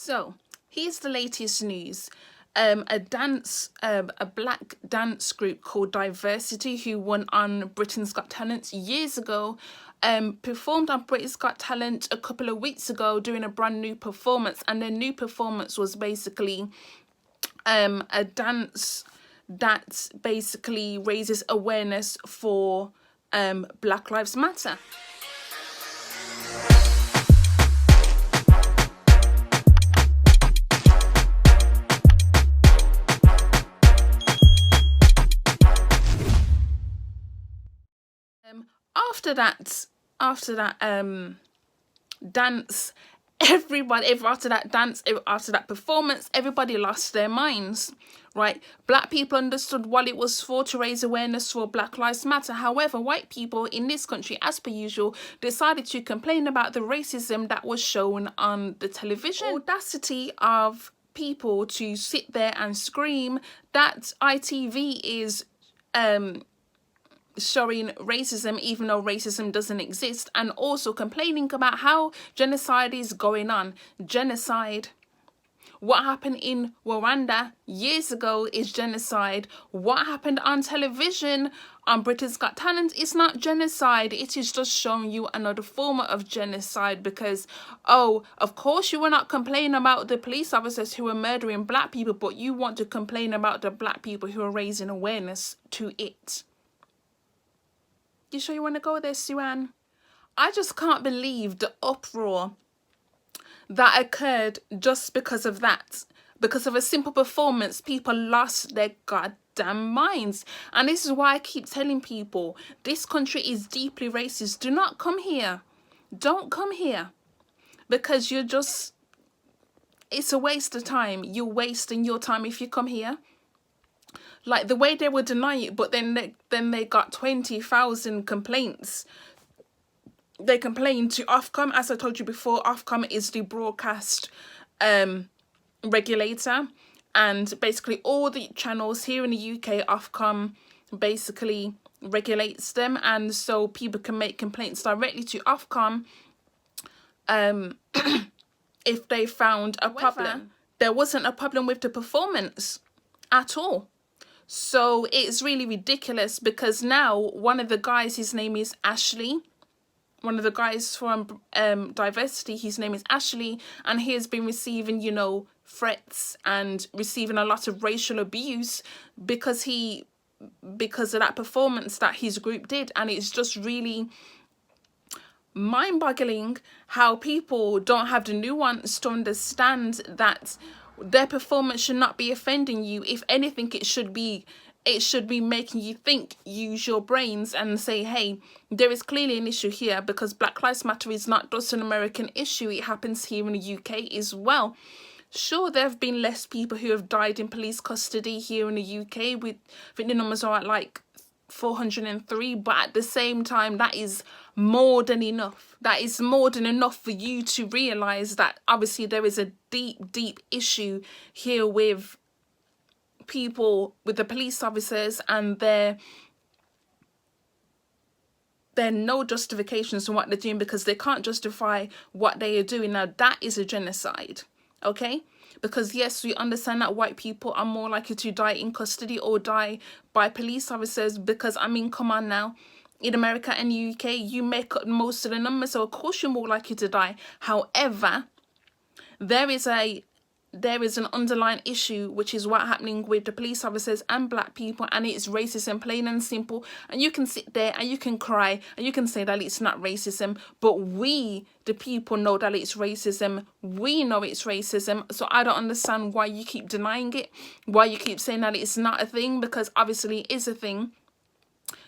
So here's the latest news. A black dance group called Diversity, who won on Britain's Got Talent years ago, performed on Britain's Got Talent a couple of weeks ago doing a brand new performance, and their new performance was basically a dance that basically raises awareness for Black Lives Matter. After that dance, after that performance, everybody lost their minds, right? Black people understood what it was for, to raise awareness for Black Lives Matter. However, white people in this country, as per usual, decided to complain about the racism that was shown on the television. Audacity of people to sit there and scream that ITV is showing racism even though racism doesn't exist, and also complaining about how genocide is going on. Genocide. What happened in Rwanda years ago is genocide. What happened on television on Britain's Got Talent is not genocide. It is just showing you another form of genocide, because, oh, of course you were not complaining about the police officers who were murdering black people, but you want to complain about the black people who are raising awareness to it. You sure you want to go there, Suan? I just can't believe the uproar that occurred just because of that. Because of a simple performance, people lost their goddamn minds. And this is why I keep telling people, this country is deeply racist. Do not come here. Don't come here. Because you're just... it's a waste of time. You're wasting your time if you come here. Like the way they would deny it, but then they got 20,000 complaints. They complained to Ofcom. As I told you before, Ofcom is the broadcast regulator, and basically all the channels here in the UK, Ofcom basically regulates them, and so people can make complaints directly to Ofcom if they found a problem. There wasn't a problem with the performance at all. So it's really ridiculous, because now one of the guys, his name is Ashley, one of the guys from Diversity, his name is Ashley, and he has been receiving, you know, threats and receiving a lot of racial abuse because of that performance that his group did. And it's just really mind-boggling how people don't have the nuance to understand that their performance should not be offending you. If anything, it should be making you think, use your brains and say, hey, there is clearly an issue here, because Black Lives Matter is not just an American issue. It happens here in the UK as well. Sure, there have been less people who have died in police custody here in the UK. I think the numbers are at like 403, but at the same time, that is more than enough. That is more than enough for you to realize that obviously there is a deep issue here with people, with the police officers, and there are no justifications for what they're doing, because they can't justify what they are doing. Now that is a genocide, okay? Because yes, we understand that white people are more likely to die in custody or die by police officers, because I mean, come on now, in America and the UK, you make up most of the numbers, so of course you're more likely to die. However, there is an underlying issue, which is what's happening with the police officers and black people, and it's racism, plain and simple. And you can sit there and you can cry and you can say that it's not racism, but we, the people, know that it's racism. We know it's racism. So I don't understand why you keep denying it, why you keep saying that it's not a thing, because obviously it is a thing.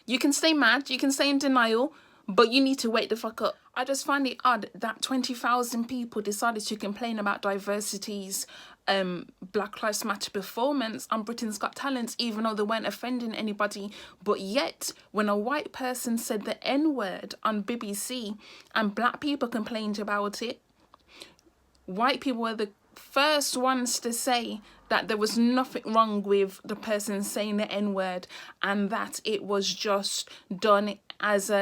You can stay mad, you can stay in denial, but you need to wake the fuck up. I just find it odd that 20,000 people decided to complain about Diversity's Black Lives Matter performance on Britain's Got Talent, even though they weren't offending anybody. But yet, when a white person said the N-word on BBC and black people complained about it, white people were the first ones to say that there was nothing wrong with the person saying the N-word, and that it was just done as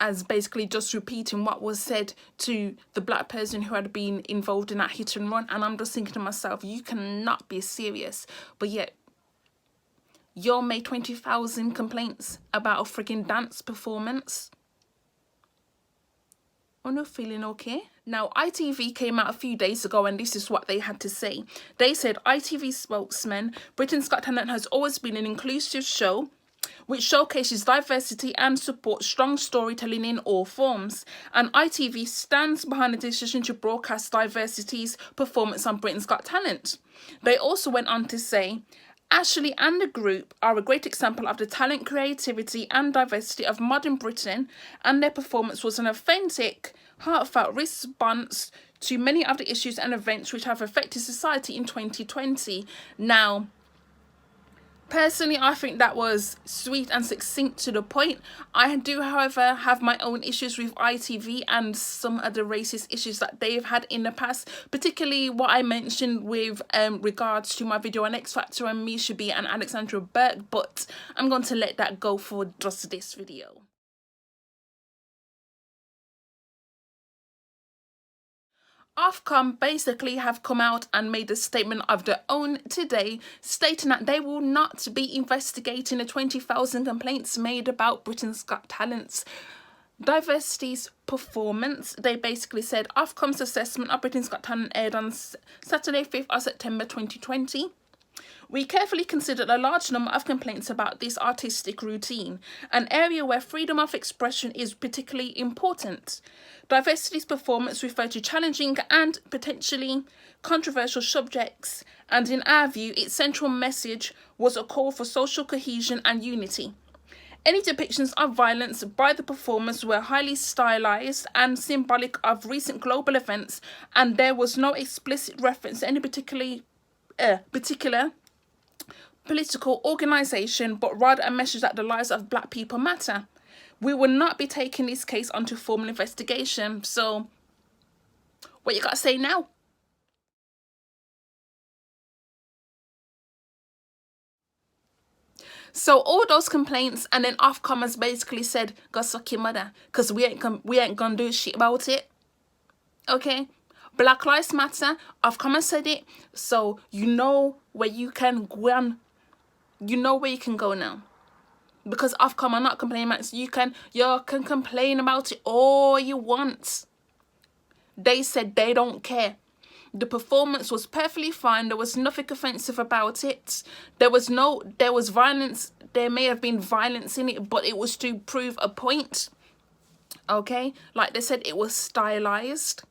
as basically just repeating what was said to the black person who had been involved in that hit and run. And I'm just thinking to myself, you cannot be serious. But yet, you'll made 20,000 complaints about a freaking dance performance. I'm not feeling okay. Now, ITV came out a few days ago and this is what they had to say. They said, ITV spokesman, Britain's Got Talent has always been an inclusive show which showcases diversity and supports strong storytelling in all forms. And ITV stands behind the decision to broadcast diversity's performance on Britain's Got Talent. They also went on to say, Ashley and the group are a great example of the talent, creativity and diversity of modern Britain, and their performance was an authentic, heartfelt response to many of the issues and events which have affected society in 2020. Now, personally, I think that was sweet and succinct to the point. I do, however, have my own issues with ITV and some of the racist issues that they've had in the past, particularly what I mentioned with regards to my video on X Factor and Misha B and Alexandra Burke, but I'm going to let that go for just this video. Ofcom basically have come out and made a statement of their own today, stating that they will not be investigating the 20,000 complaints made about Britain's Got Talent's diversity's performance. They basically said Ofcom's assessment of Britain's Got Talent aired on Saturday 5th of September 2020. We carefully considered a large number of complaints about this artistic routine, an area where freedom of expression is particularly important. Diversity's performance referred to challenging and potentially controversial subjects, and in our view, its central message was a call for social cohesion and unity. Any depictions of violence by the performers were highly stylized and symbolic of recent global events, and there was no explicit reference to any particular political organisation, but rather a message that the lives of black people matter. We will not be taking this case onto formal investigation. So, what you got to say now? So all those complaints, and then Ofcom has basically said, "Go suck your mother," because we ain't gonna do shit about it. Okay. Black Lives Matter. Ofcom has said it, so you know where you can go on. You know where you can go now, because Ofcom are not complaining about it. So you can complain about it all you want. They said they don't care. The performance was perfectly fine. There was nothing offensive about it. There was violence. There may have been violence in it, but it was to prove a point. Okay, like they said, it was stylized.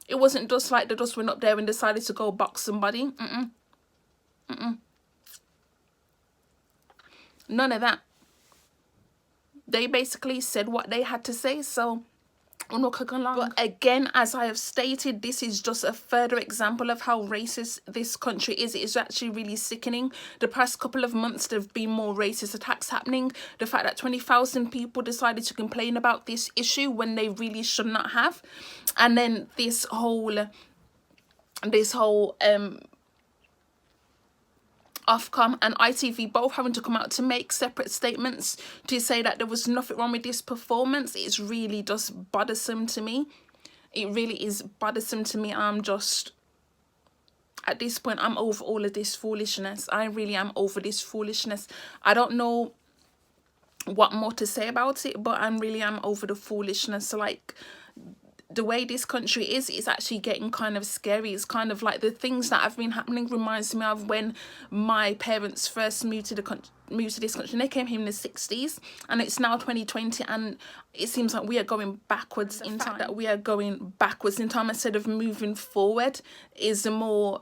It wasn't just like they just went up there and decided to go box somebody. None of that. They basically said what they had to say, so but again, as I have stated, this is just a further example of how racist this country is. It is actually really sickening. The past couple of months, there have been more racist attacks happening. The fact that 20,000 people decided to complain about this issue when they really should not have. And then this whole Ofcom and ITV both having to come out to make separate statements to say that there was nothing wrong with this performance. It's really just bothersome to me. It really is bothersome to me. I'm just, at this point, I'm over all of this foolishness. I really am over this foolishness. I don't know what more to say about it, but I'm over the foolishness. So, like, the way this country is, it's actually getting kind of scary. It's kind of like the things that have been happening reminds me of when my parents first moved to this country. And they came here in the 60s, and it's now 2020, and it seems like we are going backwards in time. That we are going backwards in time instead of moving forward is more.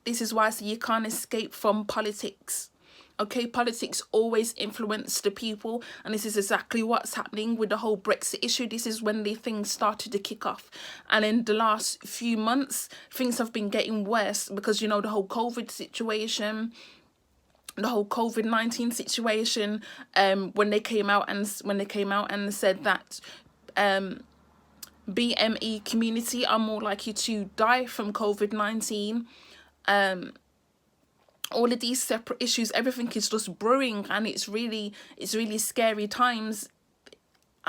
This is why I say you can't escape from politics. Okay, politics always influence the people, and this is exactly what's happening with the whole Brexit issue. This is when the things started to kick off, and in the last few months, things have been getting worse because, you know, the whole COVID situation, the whole COVID-19 situation. When they came out and said that BME community are more likely to die from COVID-19. All of these separate issues, everything is just brewing, and it's really scary times.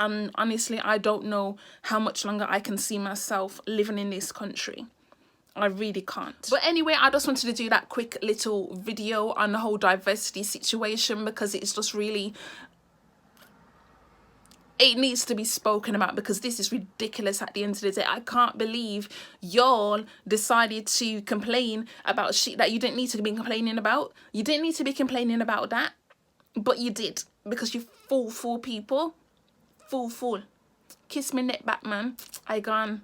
And honestly, I don't know how much longer I can see myself living in this country. I really can't. But anyway, I just wanted to do that quick little video on the whole diversity situation, because it's just really, it needs to be spoken about, because this is ridiculous at the end of the day. I can't believe y'all decided to complain about shit that you didn't need to be complaining about. You didn't need to be complaining about that, but you did, because you fool people. Fool. Kiss me neck back, man. I gone.